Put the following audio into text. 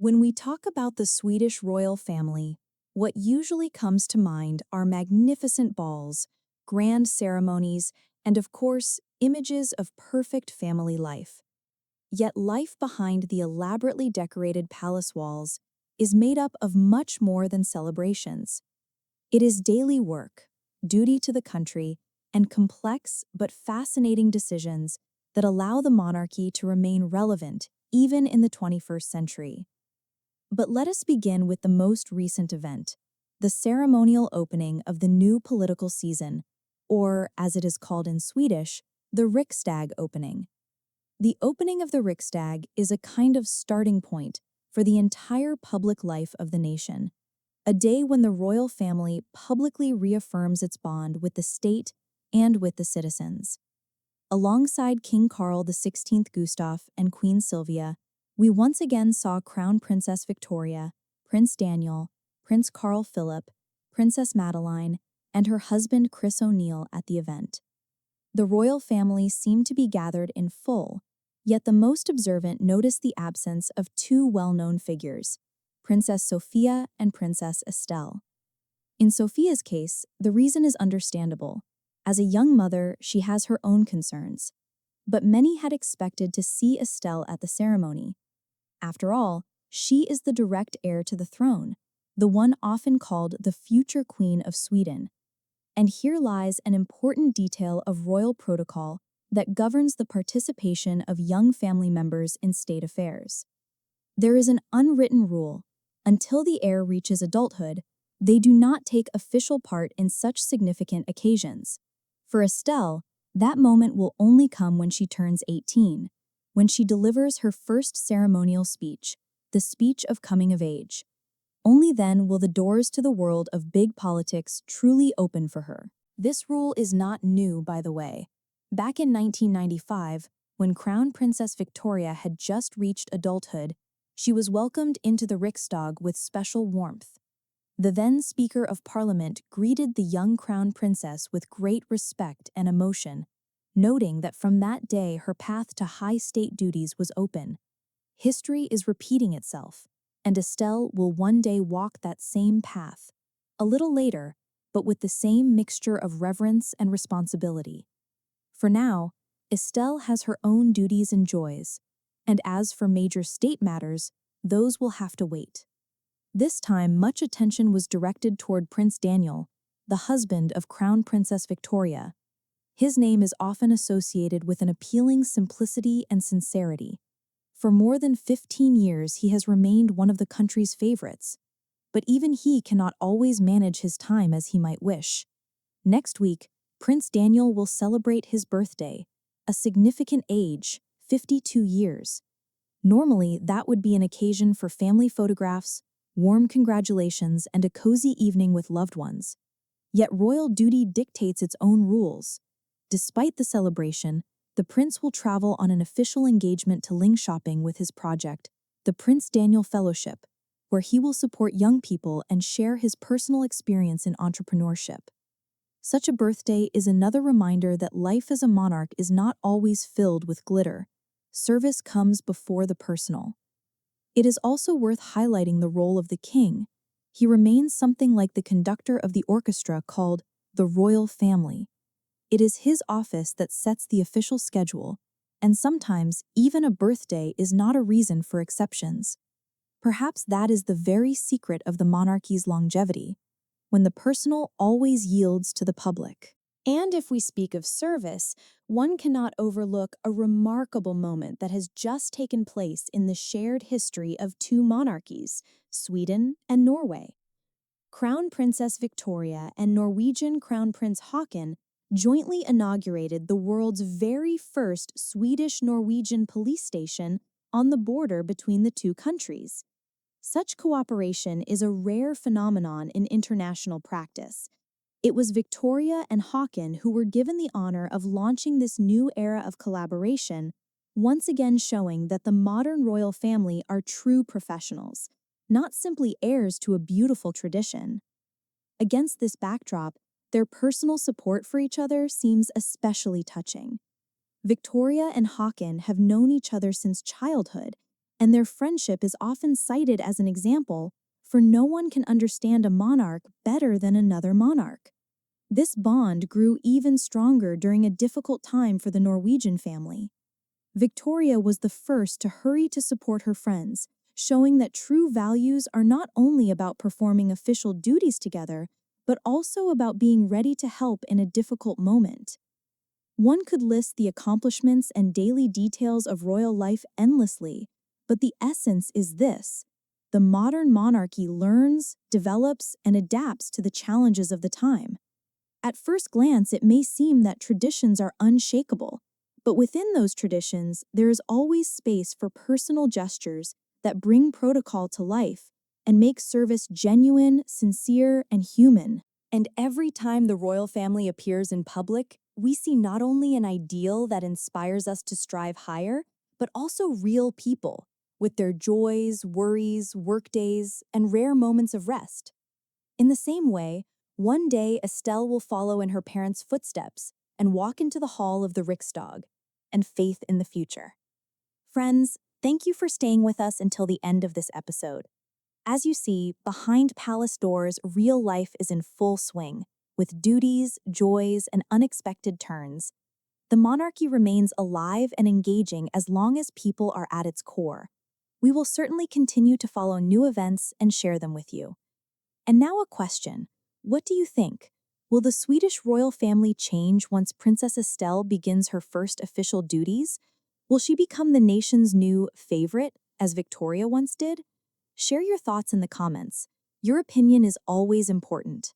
When we talk about the Swedish royal family, what usually comes to mind are magnificent balls, grand ceremonies, and of course, images of perfect family life. Yet life behind the elaborately decorated palace walls is made up of much more than celebrations. It is daily work, duty to the country, and complex but fascinating decisions that allow the monarchy to remain relevant even in the 21st century. But let us begin with the most recent event, the ceremonial opening of the new political season, or as it is called in Swedish, the Riksdag opening. The opening of the Riksdag is a kind of starting point for the entire public life of the nation, a day when the royal family publicly reaffirms its bond with the state and with the citizens. Alongside King Carl XVI Gustaf and Queen Silvia, we once again saw Crown Princess Victoria, Prince Daniel, Prince Carl Philip, Princess Madeleine, and her husband Chris O'Neill at the event. The royal family seemed to be gathered in full, yet the most observant noticed the absence of two well-known figures, Princess Sofia and Princess Estelle. In Sofia's case, the reason is understandable. As a young mother, she has her own concerns. But many had expected to see Estelle at the ceremony. After all, she is the direct heir to the throne, the one often called the future Queen of Sweden. And here lies an important detail of royal protocol that governs the participation of young family members in state affairs. There is an unwritten rule: until the heir reaches adulthood, they do not take official part in such significant occasions. For Estelle, that moment will only come when she turns 18, when she delivers her first ceremonial speech, the speech of coming of age. Only then will the doors to the world of big politics truly open for her. This rule is not new, by the way. Back in 1995, when Crown Princess Victoria had just reached adulthood, she was welcomed into the Riksdag with special warmth. The then Speaker of Parliament greeted the young Crown Princess with great respect and emotion, noting that from that day her path to high state duties was open. History is repeating itself, and Estelle will one day walk that same path, a little later, but with the same mixture of reverence and responsibility. For now, Estelle has her own duties and joys, and as for major state matters, those will have to wait. This time, much attention was directed toward Prince Daniel, the husband of Crown Princess Victoria. His name is often associated with an appealing simplicity and sincerity. For more than 15 years, he has remained one of the country's favorites. But even he cannot always manage his time as he might wish. Next week, Prince Daniel will celebrate his birthday, a significant age, 52 years. Normally, that would be an occasion for family photographs, warm congratulations, and a cozy evening with loved ones. Yet royal duty dictates its own rules. Despite the celebration, the prince will travel on an official engagement to Linköping with his project, the Prince Daniel Fellowship, where he will support young people and share his personal experience in entrepreneurship. Such a birthday is another reminder that life as a monarch is not always filled with glitter. Service comes before the personal. It is also worth highlighting the role of the king. He remains something like the conductor of the orchestra called the royal family. It is his office that sets the official schedule, and sometimes even a birthday is not a reason for exceptions. Perhaps that is the very secret of the monarchy's longevity, when the personal always yields to the public. And if we speak of service, one cannot overlook a remarkable moment that has just taken place in the shared history of two monarchies, Sweden and Norway. Crown Princess Victoria and Norwegian Crown Prince Haakon jointly inaugurated the world's very first Swedish-Norwegian police station on the border between the two countries. Such cooperation is a rare phenomenon in international practice. It was Victoria and Haakon who were given the honor of launching this new era of collaboration, once again showing that the modern royal family are true professionals, not simply heirs to a beautiful tradition. Against this backdrop, their personal support for each other seems especially touching. Victoria and Haakon have known each other since childhood, and their friendship is often cited as an example, for no one can understand a monarch better than another monarch. This bond grew even stronger during a difficult time for the Norwegian family. Victoria was the first to hurry to support her friends, showing that true values are not only about performing official duties together, but also about being ready to help in a difficult moment. One could list the accomplishments and daily details of royal life endlessly, but the essence is this: the modern monarchy learns, develops, and adapts to the challenges of the time. At first glance, it may seem that traditions are unshakable, but within those traditions, there is always space for personal gestures that bring protocol to life and make service genuine, sincere, and human. And every time the royal family appears in public, we see not only an ideal that inspires us to strive higher, but also real people, with their joys, worries, workdays, and rare moments of rest. In the same way, one day Estelle will follow in her parents' footsteps and walk into the hall of the Riksdag, and faith in the future. Friends, thank you for staying with us until the end of this episode. As you see, behind palace doors, real life is in full swing, with duties, joys, and unexpected turns. The monarchy remains alive and engaging as long as people are at its core. We will certainly continue to follow new events and share them with you. And now a question. What do you think? Will the Swedish royal family change once Princess Estelle begins her first official duties? Will she become the nation's new favorite, as Victoria once did? Share your thoughts in the comments. Your opinion is always important.